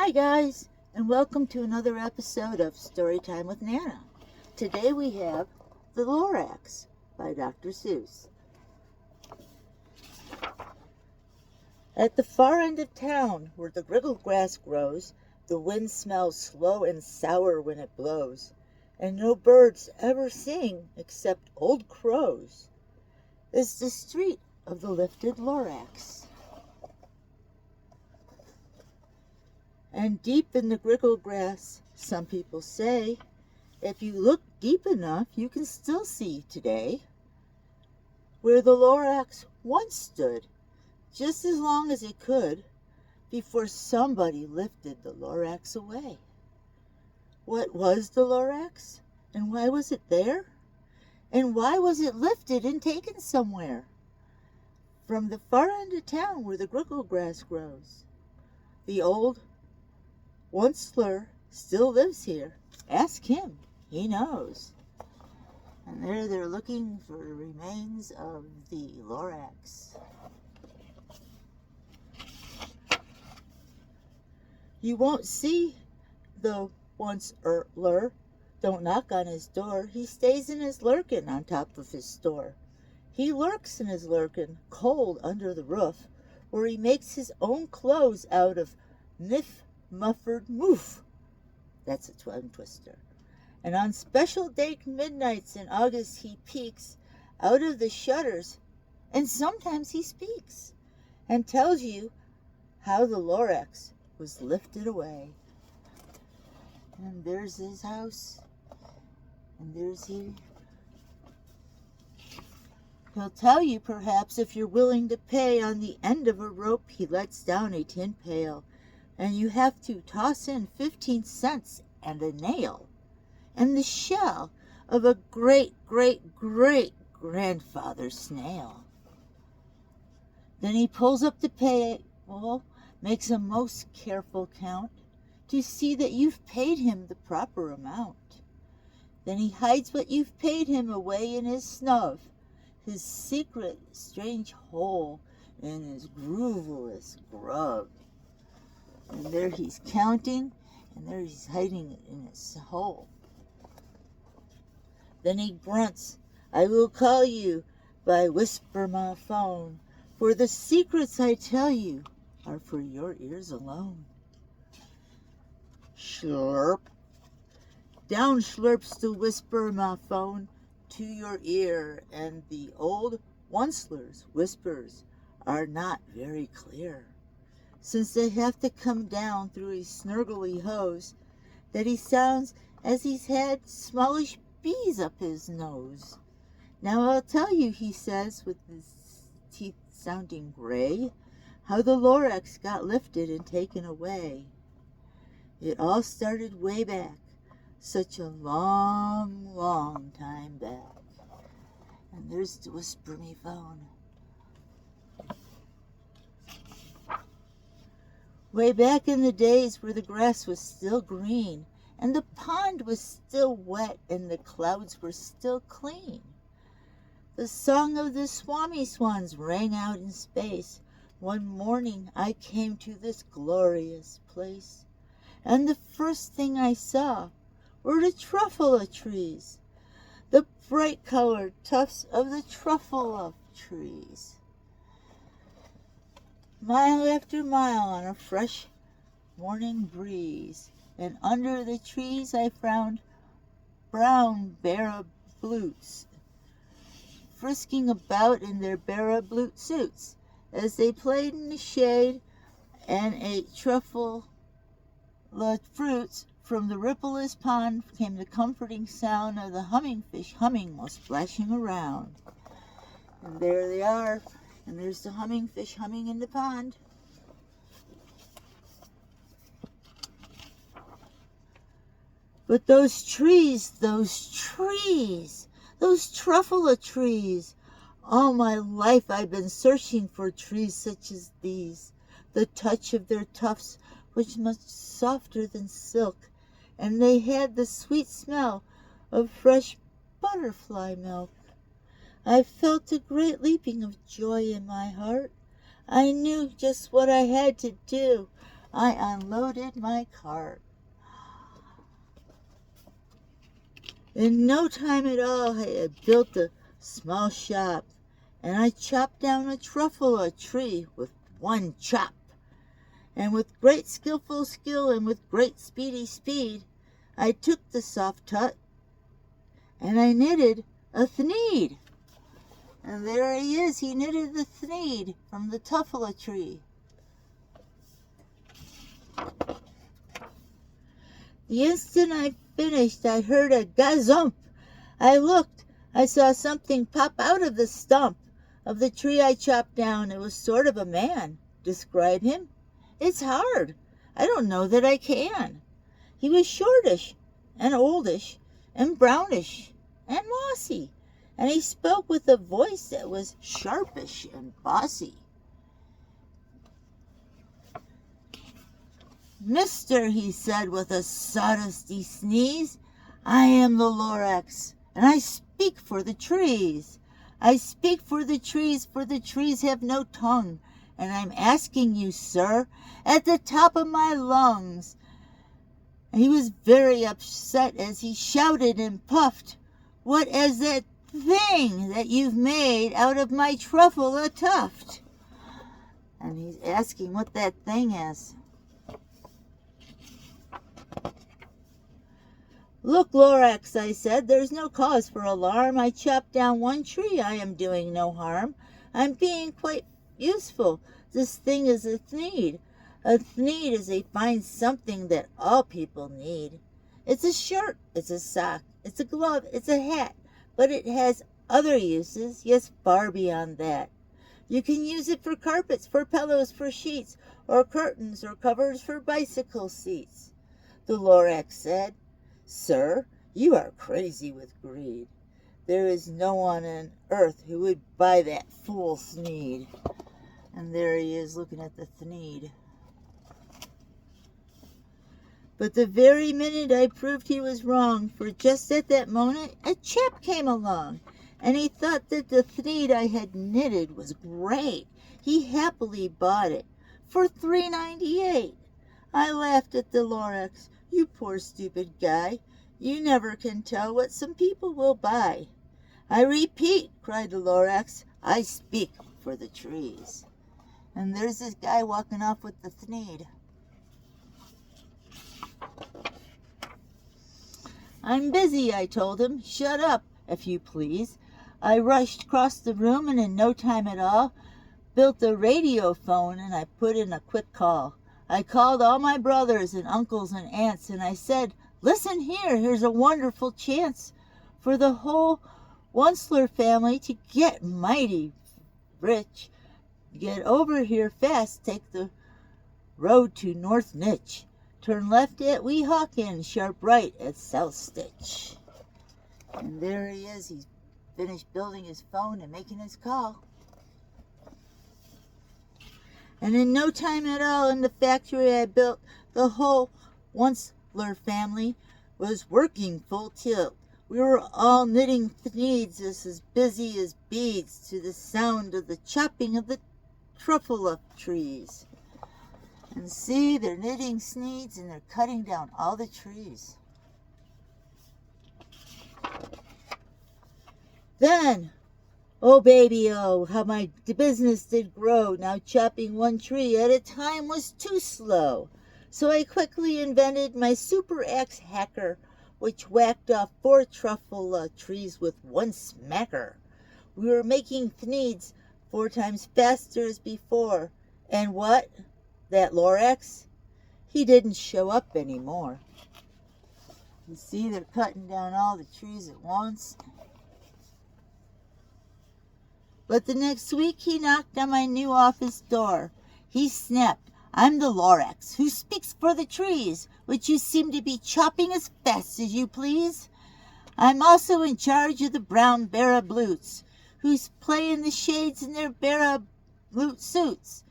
Hi guys, and welcome to another episode of Storytime with Nana. Today we have The Lorax by Dr. Seuss. At the far end of town, where the griddle grass grows, the wind smells slow and sour when it blows, and no birds ever sing except old crows, is the street of the lifted Lorax. And deep in the griddle grass, some people say, if you look deep enough, you can still see today where the Lorax once stood, just as long as it could, before somebody lifted the Lorax away. What was the Lorax, and why was it there? And why was it lifted and taken somewhere? From the far end of town where the griddle grass grows. The old Onceler still lives here. Ask him, he knows. And there they're looking for the remains of the Lorax. You won't see the Onceler. Don't knock on his door. He stays in his lurkin' on top of his store. He lurks in his lurkin', cold under the roof, where he makes his own clothes out of Mufford Moof. That's a tongue twister. And on special day midnights in August he peeks out of the shutters, and sometimes he speaks and tells you how the Lorax was lifted away. And there's his house, and there's he. He'll tell you, perhaps, if you're willing to pay. On the end of a rope he lets down a tin pail, and you have to toss in 15 cents and a nail, and the shell of a great-great-great-grandfather snail. Then he pulls up the pail, makes a most careful count, to see that you've paid him the proper amount. Then he hides what you've paid him away in his snub, his secret strange hole in his grooveless grub. And there he's counting, and there he's hiding it in his hole. Then he grunts, I will call you by whisper my phone, for the secrets I tell you are for your ears alone. Slurp. Down slurps the whisper my phone to your ear, and the old Onceler's whispers are not very clear, since they have to come down through a snurgly hose, that he sounds as he's had smallish bees up his nose. Now I'll tell you, he says, with his teeth sounding gray, how the Lorax got lifted and taken away. It all started way back, such a long, long time back. And there's the whisper me phone. Way back in the days where the grass was still green, and the pond was still wet, and the clouds were still clean. The song of the Swami Swans rang out in space. One morning I came to this glorious place, and the first thing I saw were the truffula trees, the bright-colored tufts of the truffula trees. Mile after mile on a fresh morning breeze, and under the trees I found brown barrablutes, frisking about in their barrablute suits, as they played in the shade and ate truffula fruits. From the rippleless pond came the comforting sound of the humming fish humming while splashing around. And there they are. And there's the humming fish humming in the pond. But those trees, those truffula trees. All my life I've been searching for trees such as these. The touch of their tufts was much softer than silk, and they had the sweet smell of fresh butterfly milk. I felt a great leaping of joy in my heart. I knew just what I had to do. I unloaded my cart. In no time at all, I had built a small shop, and I chopped down a truffle tree with one chop. And with great skillful skill and with great speedy speed, I took the soft tut and I knitted a thneed. And there he is, he knitted the thneed from the tuffle tree. The instant I finished, I heard a gazump. I looked, I saw something pop out of the stump of the tree I chopped down. It was sort of a man. Describe him? It's hard. I don't know that I can. He was shortish and oldish and brownish and mossy, and he spoke with a voice that was sharpish and bossy. "Mister," he said with a sawdusty sneeze, "I am the Lorax, and I speak for the trees. I speak for the trees have no tongue, and I'm asking you, sir, at the top of my lungs." And he was very upset as he shouted and puffed, "What is that thing that you've made out of my truffle a tuft?" And he's asking what that thing is. "Look, Lorax," I said, "there's no cause for alarm. I chopped down one tree. I am doing no harm. I'm being quite useful. This thing is a thneed. A thneed is a fine something that all people need. It's a shirt, it's a sock, it's a glove, it's a hat, but it has other uses, yes, far beyond that. You can use it for carpets, for pillows, for sheets, or curtains, or covers for bicycle seats." The Lorax said, "Sir, you are crazy with greed. There is no one on earth who would buy that fool thneed." And there he is looking at the thneed. But the very minute I proved he was wrong, for just at that moment a chap came along, and he thought that the thneed I had knitted was great. He happily bought it for $3.98. I laughed at the Lorax. "You poor stupid guy, you never can tell what some people will buy." "I repeat," cried the Lorax, "I speak for the trees." And there's this guy walking off with the thneed. "I'm busy," I told him. "Shut up, if you please." I rushed across the room, and in no time at all built a radio phone, and I put in a quick call. I called all my brothers and uncles and aunts, and I said, "Listen here, here's a wonderful chance for the whole Onceler family to get mighty rich. Get over here fast, take the road to North Nitch. Turn left at Weehawken, sharp right at South Stitch." And there he is, he's finished building his phone and making his call. And in no time at all in the factory I built, the whole Onceler family was working full tilt. We were all knitting thneeds as busy as beads to the sound of the chopping of the truffle trees. And see, they're knitting thneeds and they're cutting down all the trees. Then, oh baby, oh, how my business did grow. Now chopping one tree at a time was too slow. So I quickly invented my super axe hacker, which whacked off 4 truffle trees with one smacker. We were making thneeds 4 times faster as before. And what? That Lorax? He didn't show up anymore. You see, they're cutting down all the trees at once. But the next week he knocked on my new office door. He snapped, "I'm the Lorax, who speaks for the trees, which you seem to be chopping as fast as you please. I'm also in charge of the brown Barrabloots, who play in the shades in their Barrabloot suits,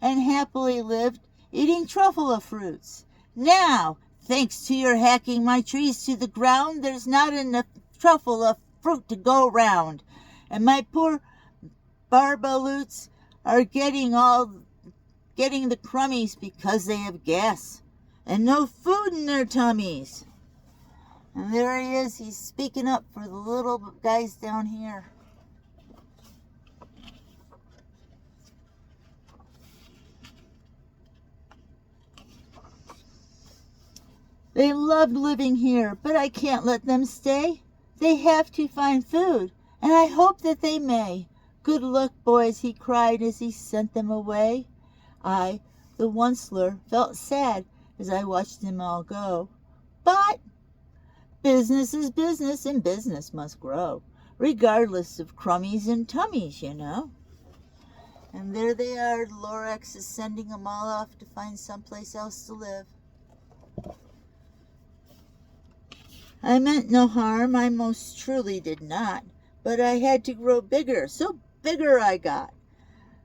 and happily lived eating truffle fruits. Now, thanks to your hacking my trees to the ground, there's not enough truffle fruit to go round, and my poor Barbaloots are getting all getting the crummies because they have gas and no food in their tummies. And there he is. He's speaking up for the little guys down here. They loved living here, but I can't let them stay. They have to find food, and I hope that they may. Good luck, boys, he cried as he sent them away. I, the onceler, felt sad as I watched them all go. But business is business, and business must grow, regardless of crummies and tummies, you know. And there they are. Lorax is sending them all off to find someplace else to live. I meant no harm, I most truly did not, but I had to grow bigger, so bigger I got.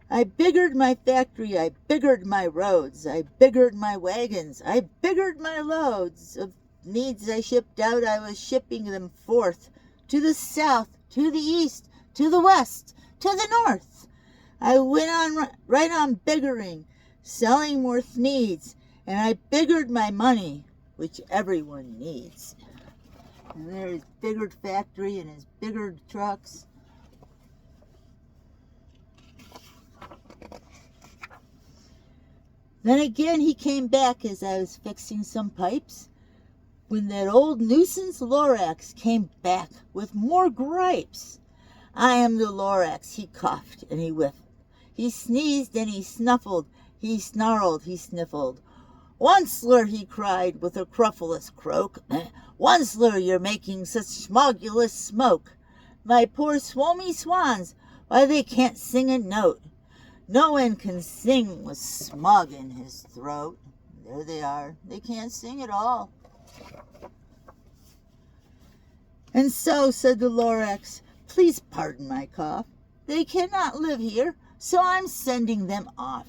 I biggered my factory, I biggered my roads, I biggered my wagons, I biggered my loads. Of needs I shipped out, I was shipping them forth, to the south, to the east, to the west, to the north. I went on right on biggering, selling more needs, and I biggered my money, which everyone needs. And there's his biggered factory and his biggered trucks. Then again he came back as I was fixing some pipes, when that old nuisance Lorax came back with more gripes. I am the Lorax, he coughed and he whiffed. He sneezed and he snuffled, he snarled, he sniffled. Onceler, he cried with a cruffulous croak. Onceler, you're making such smogulous smoke. My poor swomy swans, why they can't sing a note. No one can sing with smog in his throat. There they are. They can't sing at all. And so, said the Lorax, please pardon my cough. They cannot live here, so I'm sending them off.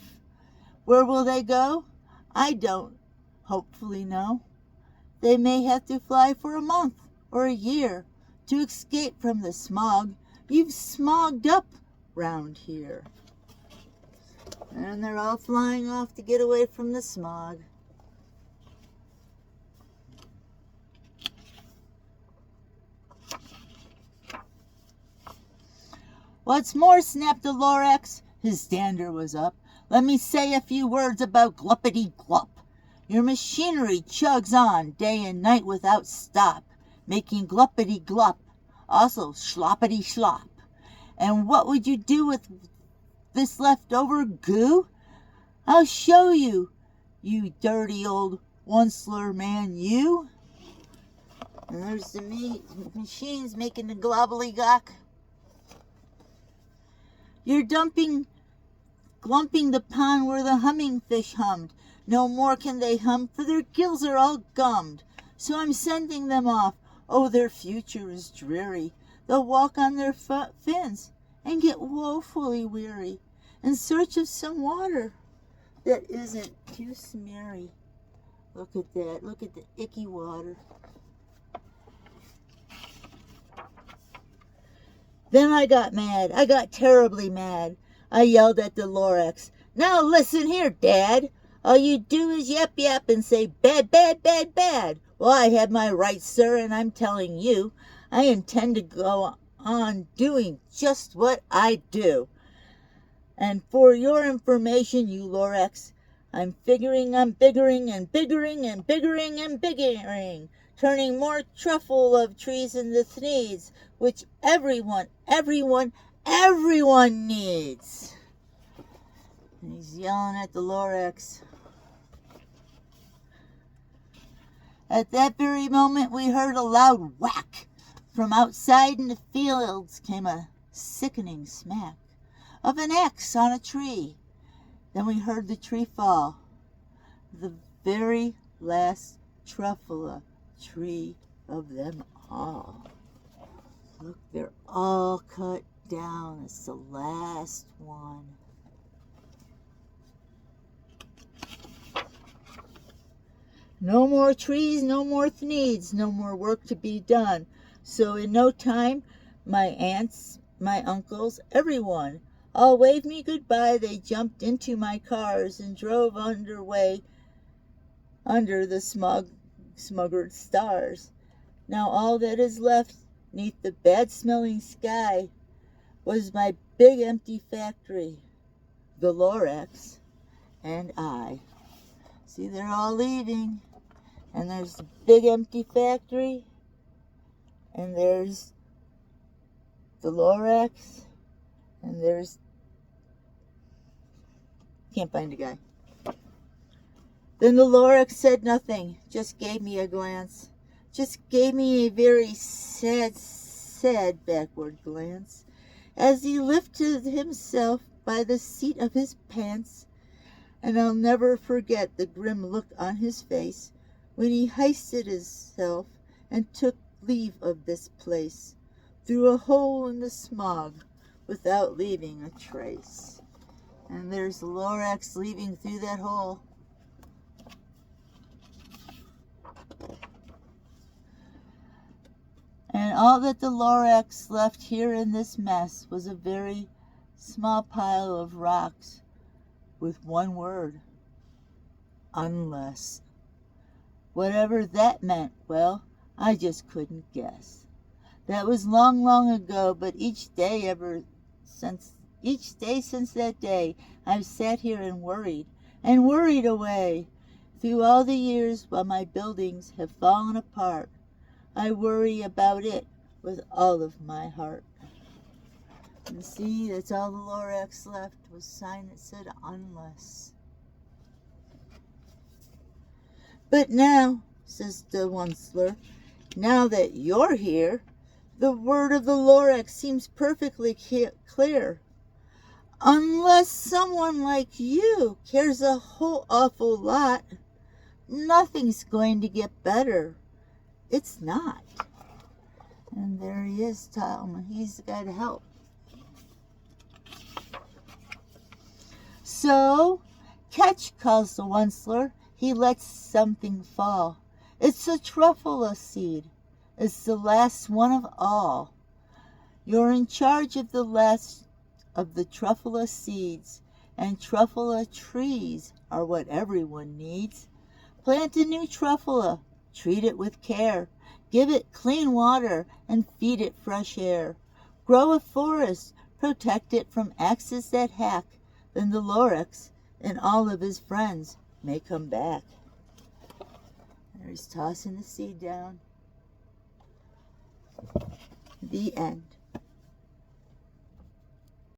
Where will they go? I don't hopefully know. They may have to fly for a month or a year to escape from the smog you've smogged up round here. And they're all flying off to get away from the smog. What's more, snapped the Lorax, his dander was up, let me say a few words about gluppity-glup. Your machinery chugs on day and night without stop, making gluppity-glup, also sloppity-slop. And what would you do with this leftover goo? I'll show you, you dirty old onceler man, you. And there's the machines making the globbly-gock. You're glumping the pond where the humming fish hummed. No more can they hum, for their gills are all gummed. So I'm sending them off. Oh, their future is dreary. They'll walk on their fins and get woefully weary in search of some water that isn't too smeary. Look at that. Look at the icky water. Then I got mad. I got terribly mad. I yelled at the Lorax. Now listen here, Dad. All you do is yap yap and say bad, bad, bad, bad. Well, I have my rights, sir, and I'm telling you, I intend to go on doing just what I do. And for your information, you Lorax, I'm figuring I'm biggering and biggering and biggering and biggering, turning more truffle of trees into thneeds, which everyone needs. And he's yelling at the Lorax. At that very moment we heard a loud whack. From outside in the fields came a sickening smack of an axe on a tree. Then we heard the tree fall. The very last truffula tree of them all. Look, they're all cut down. It's the last one. No more trees, no more needs, no more work to be done. So in no time, my aunts, my uncles, everyone, all waved me goodbye. They jumped into my cars and drove underway under the smuggered stars. Now all that is left 'neath the bad-smelling sky was my big empty factory, the Lorax, and I. See, they're all leaving, and there's the big empty factory, and there's the Lorax, and there's, can't find a guy. Then the Lorax said nothing, just gave me a glance, just gave me a very sad backward glance, as he lifted himself by the seat of his pants, and I'll never forget the grim look on his face when he hoisted himself and took leave of this place, through a hole in the smog, without leaving a trace. And there's the Lorax leaving through that hole. And all that the Lorax left here in this mess was a very small pile of rocks with one word: unless. Whatever that meant, well, I just couldn't guess. That was long, long ago, but each day since that day, I've sat here and worried away. Through all the years while my buildings have fallen apart, I worry about it with all of my heart. And see, that's all the Lorax left was a sign that said unless. But now, says the Onceler, now that you're here, the word of the Lorax seems perfectly clear. Unless someone like you cares a whole awful lot, nothing's going to get better. It's not. And there he is, Tom. He's got to help. So, catch, calls the Onceler. He lets something fall. It's a truffula seed. It's the last one of all. You're in charge of the last of the truffula seeds, and truffula trees are what everyone needs. Plant a new truffula. Treat it with care. Give it clean water and feed it fresh air. Grow a forest. Protect it from axes that hack. Then the Lorax and all of his friends may come back. There he's tossing the seed down. The end.